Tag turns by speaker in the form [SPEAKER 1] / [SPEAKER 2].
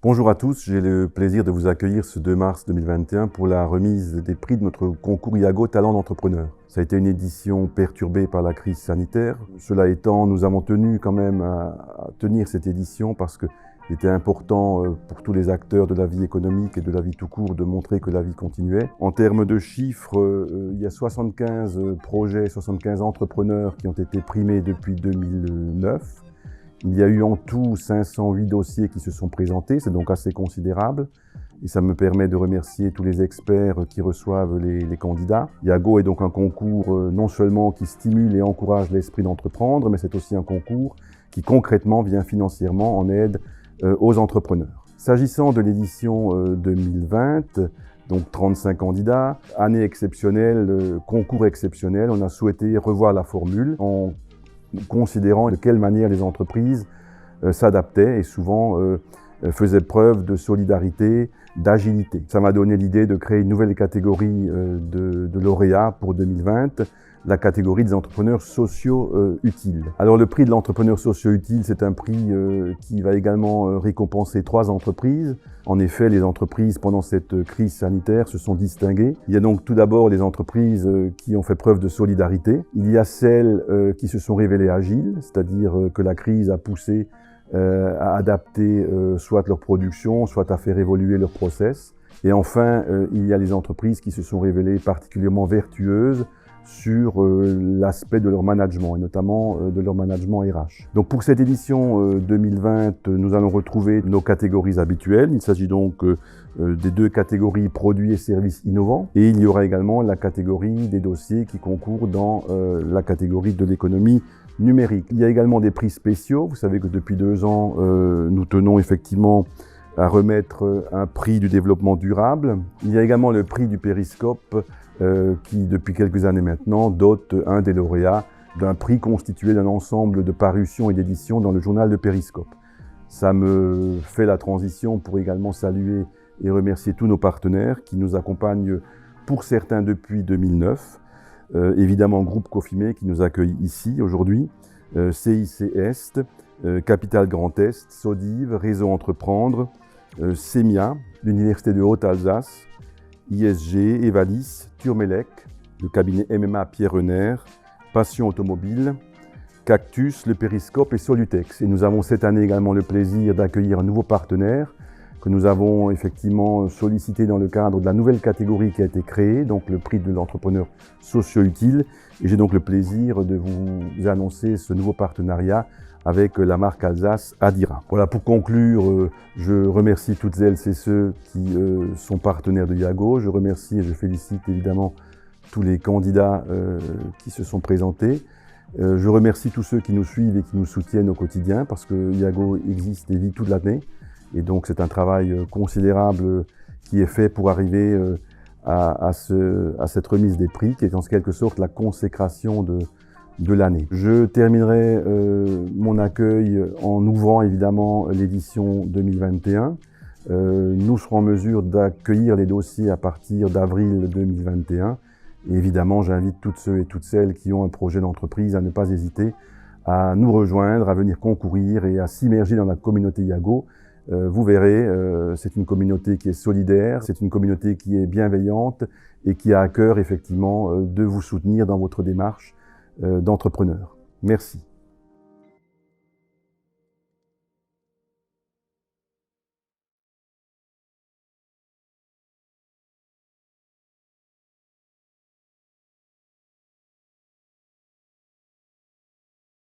[SPEAKER 1] Bonjour à tous, j'ai le plaisir de vous accueillir ce 2 mars 2021 pour la remise des prix de notre concours IAGO Talent d'entrepreneur. Ça a été une édition perturbée par la crise sanitaire. Cela étant, nous avons tenu quand même à tenir cette édition parce qu'il était important pour tous les acteurs de la vie économique et de la vie tout court de montrer que la vie continuait. En termes de chiffres, il y a 75 projets, 75 entrepreneurs qui ont été primés depuis 2009. Il y a eu en tout 508 dossiers qui se sont présentés, c'est donc assez considérable. Et ça me permet de remercier tous les experts qui reçoivent les candidats. IAGO est donc un concours non seulement qui stimule et encourage l'esprit d'entreprendre, mais c'est aussi un concours qui concrètement vient financièrement en aide aux entrepreneurs. S'agissant de l'édition 2020, donc 35 candidats, année exceptionnelle, concours exceptionnel, on a souhaité revoir la formule en considérant de quelle manière les entreprises s'adaptaient et souvent faisaient preuve de solidarité, d'agilité. Ça m'a donné l'idée de créer une nouvelle catégorie de lauréats pour 2020, la catégorie des entrepreneurs sociaux utiles. Alors le prix de l'entrepreneur socio-utile, c'est un prix qui va également récompenser 3 entreprises. En effet, les entreprises pendant cette crise sanitaire se sont distinguées. Il y a donc tout d'abord les entreprises qui ont fait preuve de solidarité. Il y a celles qui se sont révélées agiles, c'est-à-dire que la crise a poussé à adapter soit leur production, soit à faire évoluer leur process. Et enfin, il y a les entreprises qui se sont révélées particulièrement vertueuses sur l'aspect de leur management, et notamment de leur management RH. Donc pour cette édition 2020, nous allons retrouver nos catégories habituelles. Il s'agit donc des 2 catégories produits et services innovants. Et il y aura également la catégorie des dossiers qui concourent dans la catégorie de l'économie numérique. Il y a également des prix spéciaux. Vous savez que depuis 2 ans, nous tenons effectivement à remettre un prix du développement durable. Il y a également le prix du périscope qui, depuis quelques années maintenant, dote un des lauréats d'un prix constitué d'un ensemble de parutions et d'éditions dans le journal de Périscope. Ça me fait la transition pour également saluer et remercier tous nos partenaires qui nous accompagnent pour certains depuis 2009. Évidemment, Groupe Cofimé qui nous accueille ici aujourd'hui, CIC Est, Capital Grand Est, Sodive, Réseau Entreprendre, CEMIA, l'Université de Haute-Alsace, ISG, Evalis, Turmelec, le cabinet MMA Pierre Renner, Passion Automobile, Cactus, le Périscope et Solutex. Et nous avons cette année également le plaisir d'accueillir un nouveau partenaire que nous avons effectivement sollicité dans le cadre de la nouvelle catégorie qui a été créée, donc le prix de l'entrepreneur socio-utile. Et j'ai donc le plaisir de vous annoncer ce nouveau partenariat avec la marque Alsace Adira. Voilà, pour conclure, je remercie toutes celles et ceux qui sont partenaires de IAGO. Je remercie et je félicite évidemment tous les candidats qui se sont présentés. Je remercie tous ceux qui nous suivent et qui nous soutiennent au quotidien parce que IAGO existe et vit toute l'année. Et donc c'est un travail considérable qui est fait pour arriver à cette remise des prix qui est en quelque sorte la consécration de l'année. Je terminerai mon accueil en ouvrant évidemment l'édition 2021. Nous serons en mesure d'accueillir les dossiers à partir d'avril 2021. Et évidemment, j'invite toutes ceux et toutes celles qui ont un projet d'entreprise à ne pas hésiter à nous rejoindre, à venir concourir et à s'immerger dans la communauté IAGO. Vous verrez, c'est une communauté qui est solidaire, c'est une communauté qui est bienveillante et qui a à cœur effectivement de vous soutenir dans votre démarche d'entrepreneur. Merci.